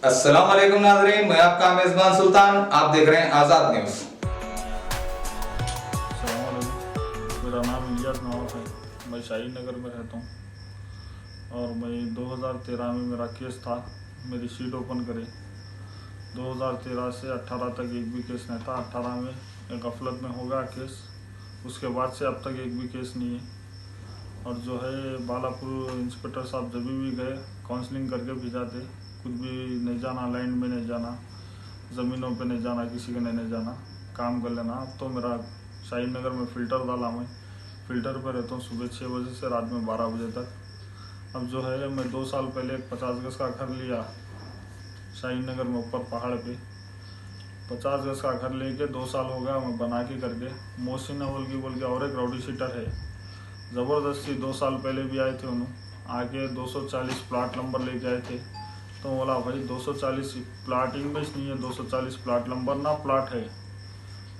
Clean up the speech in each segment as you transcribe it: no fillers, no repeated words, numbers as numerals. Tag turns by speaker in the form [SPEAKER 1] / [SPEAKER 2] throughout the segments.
[SPEAKER 1] अस्सलाम वालेकुम नाज़रीन, मैं आपका मेज़बान सुल्तान। आप देख रहे हैं आज़ाद न्यूज़।
[SPEAKER 2] अस्सलामुअलैकुम। मेरा नाम इलियास नवाब है। मैं शाहीन नगर में रहता हूँ और मैं 2013 में मेरा केस था। मेरी शीट ओपन करे 2013 से 18 तक एक भी केस नहीं था। 18 में एक गफलत में हो गया केस, उसके बाद से अब तक एक भी केस नहीं है। और जो है बालापुर इंस्पेक्टर साहब जब भी गए काउंसलिंग करके भेजा थे, कुछ भी नहीं जाना, लैंड में नहीं जाना, ज़मीनों पे नहीं जाना, किसी के नहीं जाना, काम कर लेना। अब तो मेरा शाहीन नगर में फ़िल्टर डाला, मैं फ़िल्टर पर रहता हूँ सुबह 6 बजे से रात में 12 बजे तक। अब जो है मैं 2 साल पहले एक 50 गज का घर लिया शाहीन नगर में ऊपर पहाड़ पे। 50 गज का घर लेके 2 साल हो गया मैं बना के करके। मोहसिन अव्वल की बोल के और एक राउडी शीटर है, ज़बरदस्ती 2 साल पहले भी आए थे, उन्होंने आके 240 प्लाट नंबर लेके आए थे। तो बोला भाई 240 प्लाट इंग्लिश नहीं है, 240 प्लाट नंबर ना प्लाट है।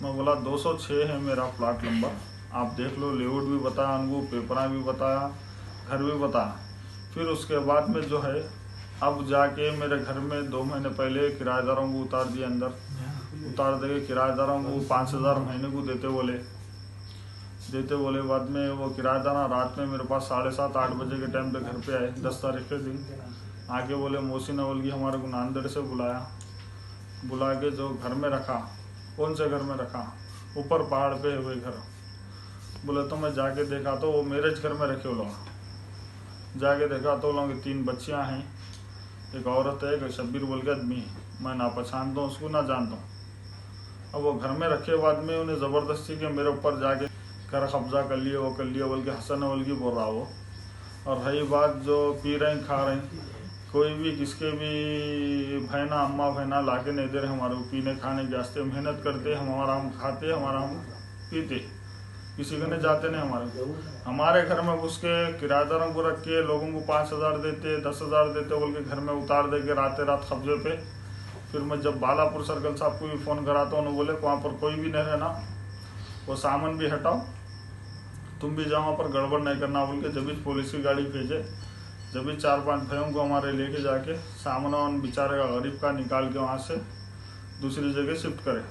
[SPEAKER 2] मैं बोला 206 है मेरा प्लाट नंबर, आप देख लो। लेआउट भी बताया उनको, पेपरा भी बताया, घर भी बताया। फिर उसके बाद में जो है अब जाके मेरे घर में 2 महीने पहले किराएदारों को उतार दिया, अंदर उतार दे के किराएदारों को 5,000 महीने को देते बोले। बाद में वो किराएदार रात में मेरे पास 7:30-8 बजे के टाइम पे घर पे आए, 10 तारीख के दिन आके बोले मोहसिन अव्वल की हमारे को नांदेड़ से बुला के जो घर में रखा। कौन से घर में रखा? ऊपर पहाड़ पे हुए घर। बोले तो मैं जाके देखा तो वो मैरिज घर में रखे वो लोग। जाके देखा तो लोगों की 3 बच्चियां हैं, एक औरत है, एक शब्बीर बोल के आदमी है। मैं ना पहचानता हूँ उसको ना जानता हूँ। अब वो घर में रखे बाद में उन्हें ज़बरदस्ती के मेरे ऊपर जाके घर कब्जा कर लिए, वो कर लिया बोल के हसन अव्वल की बोल रहा वो। और रही बात जो पी रहे खा रहे, कोई भी किसके भी भैना अम्मा भैना लाके नहीं दे रहे हमारे को पीने खाने के वास्ते। मेहनत करते हमारा, हम खाते हमारा, हम पीते, किसी को नहीं जाते नहीं। हमारे घर में घुस के किराएदारों को रख के लोगों को 5,000 देते, 10,000 देते बोल के घर में उतार दे के रात कब्जे पे। फिर मैं जब बालापुर सर्कल साहब को भी फ़ोन करा तो उन्होंने बोले वहाँ पर कोई भी नहीं रहना, वो सामान भी हटाओ, तुम भी जाओ वहाँ पर, गड़बड़ नहीं करना बोल के। जब भी पुलिस की गाड़ी भेजे, जब भी 4-5 भाइयों को हमारे लेके जाके सामान बेचारे का गरीब का निकाल के वहाँ से दूसरी जगह शिफ्ट करे।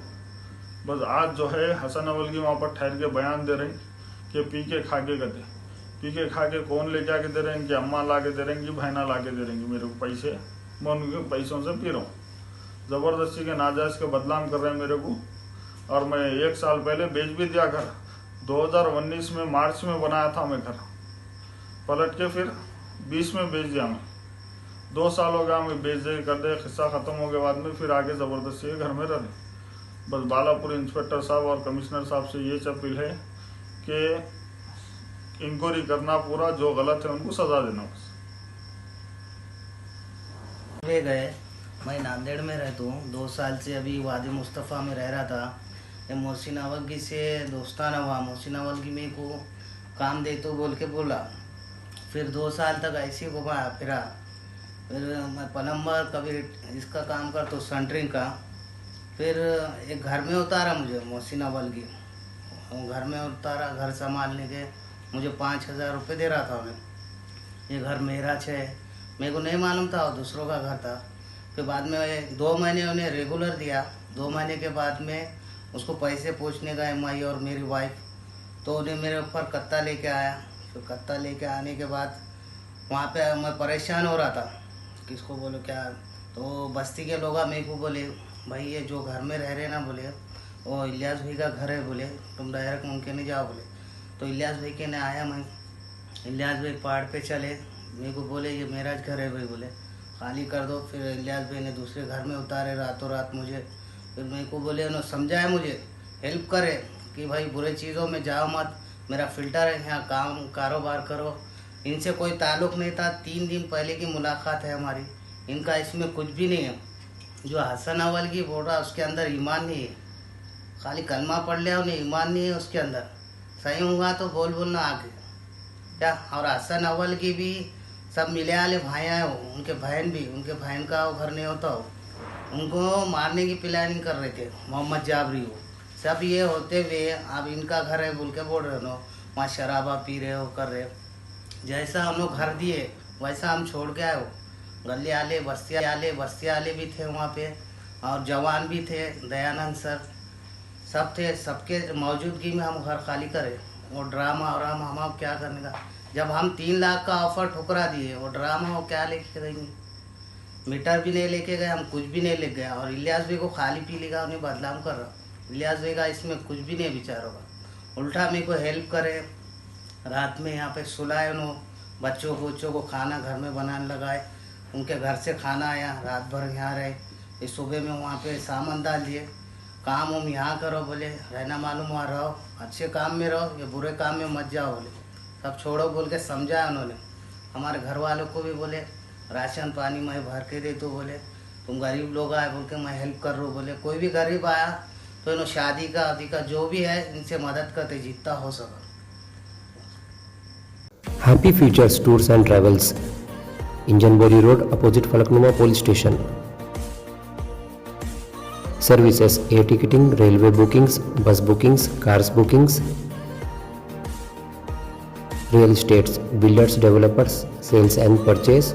[SPEAKER 2] बस आज जो है हसन अव्वल की वहाँ पर ठहर के बयान दे रहे कि पी के खा के गए। पी के खा के कौन लेके आके दे रहे हैं? कि अम्मा ला के दे रहे हैं कि बहना ला के दे रहे हैं मेरे को पैसे? मैं उनके पैसों से पी रहा हूँ। ज़बरदस्ती के नाजायज़ के बदनाम कर रहे हैं मेरे को। और मैं 1 साल पहले बेच भी दिया घर। 2019 में मार्च में बनाया था मैं घर, पलट के फिर 20 में बेच दिया मैं। 2 साल हो गया मैं बेच दे कर दे, किस्सा ख़त्म हो गया। बाद में फिर आगे ज़बरदस्ती घर में रहे। बस बालापुर इंस्पेक्टर साहब और कमिश्नर साहब से ये अपील है कि इंक्वायरी करना, पूरा जो गलत है उनको सज़ा देना। बस
[SPEAKER 3] वे गए। मैं नांदेड़ में रहता हूँ 2 साल से। अभी वादी मुस्तफ़ा में रह रहा था। ये मोहसिन अव्वल की से दोस्ताना हुआ। मोहसिन अव्वल की मेरे को काम दे तो बोल के बोला। फिर 2 साल तक ऐसे ही घुमाया फिरा। फिर मैं प्लम्बर, कभी इसका काम कर तो सेंटरिंग का। फिर एक घर में उतारा मुझे मोहसिन अव्वल की, घर में उतारा। घर संभालने के मुझे 5,000 रुपये दे रहा था मैं। ये घर मेरा है, मेरे को नहीं मालूम था, और दूसरों का घर था। फिर बाद में 2 महीने उन्हें रेगुलर दिया। 2 महीने के बाद में उसको पैसे पूछने गए माई और मेरी वाइफ, तो उन्हें मेरे ऊपर कत्ता लेके आया। फिर कत्ता लेके आने के बाद वहाँ पे मैं परेशान हो रहा था, किसको बोलो क्या। तो बस्ती के लोग मेरे को बोले भाई ये जो घर में रह रहे ना, बोले वो इलियास भाई का घर है, बोले तुम डायरेक्ट उनके नहीं जाओ बोले। तो इलियास भाई के ने आया, मैं इलियास भाई पहाड़ पे चले, मेरे को बोले ये मेरा घर है भाई, बोले खाली कर दो। फिर इलियास भाई ने दूसरे घर में उतारे रातों रात मुझे। फिर मेरे को बोले उन्होंने समझाया, मुझे हेल्प करे कि भाई बुरे चीज़ों में जाओ मत, मेरा फ़िल्टर है यहाँ, काम कारोबार करो। इनसे कोई ताल्लुक़ नहीं था। 3 दिन पहले की मुलाकात है हमारी, इनका इसमें कुछ भी नहीं है। जो हसन अव्वल की बोल रहा उसके अंदर ईमान नहीं है, खाली कलमा पढ़ लिया, उन्हें ईमान नहीं है उसके अंदर। सही होगा तो बोलना आगे क्या। और हसन अव्वल की भी सब मिले वाले भाई आए हो, उनके बहन भी, उनके बहन का वो घर नहीं होता हो, उनको मारने की प्लानिंग कर रहे थे, मोहम्मद जाबरी हो। सब ये होते हुए अब इनका घर है बोल के बोल रहे हो, वहाँ शराबा पी रहे हो, कर रहे हो। जैसा हम लोग घर दिए वैसा हम छोड़ के आए हो। गली वाले बस्ती वाले भी थे वहाँ पे, और जवान भी थे, दयानंद सर सब थे। सबके मौजूदगी में हम घर खाली करे। वो ड्रामा हम अब क्या करने का, जब हम 3 लाख का ऑफर ठुकरा दिए, वो ड्रामा वो क्या लेके देंगे। मीटर भी नहीं लेके गए, हम कुछ भी नहीं लेके गए। और इलियास भाई को खाली पी लेगा, उन्हें बदनाम कर रहा। इलियास भाई का इसमें कुछ भी नहीं विचार होगा, उल्टा मेरे को हेल्प करे। रात में यहाँ पे सुलाए, उन्होंने बच्चों को खाना घर में बनाने लगाए, उनके घर से खाना आया, रात भर यहाँ रहे। ये सुबह में वहाँ पे सामान डाल दिए, काम हम यहाँ करो बोले, रहना मालूम वहाँ रहो, अच्छे काम में रहो, ये बुरे काम में मत जाओ बोले, सब छोड़ो बोल के समझाया उन्होंने। हमारे घर वालों को भी बोले राशन पानी मैं भर के दे, तो बोले तुम गरीब लोग आए बोल के मैं हेल्प कर रहा हूँ बोले। कोई भी गरीब आया तो इन्होंने शादी का जो भी है इनसे मदद करते जितना हो सका।
[SPEAKER 4] Happy Futures Tours and Travels, Injanbori Road, opposite Falaknuma Police Station. Services: air ticketing, railway bookings, bus bookings, cars bookings. Real estates, builders, developers, sales and purchase,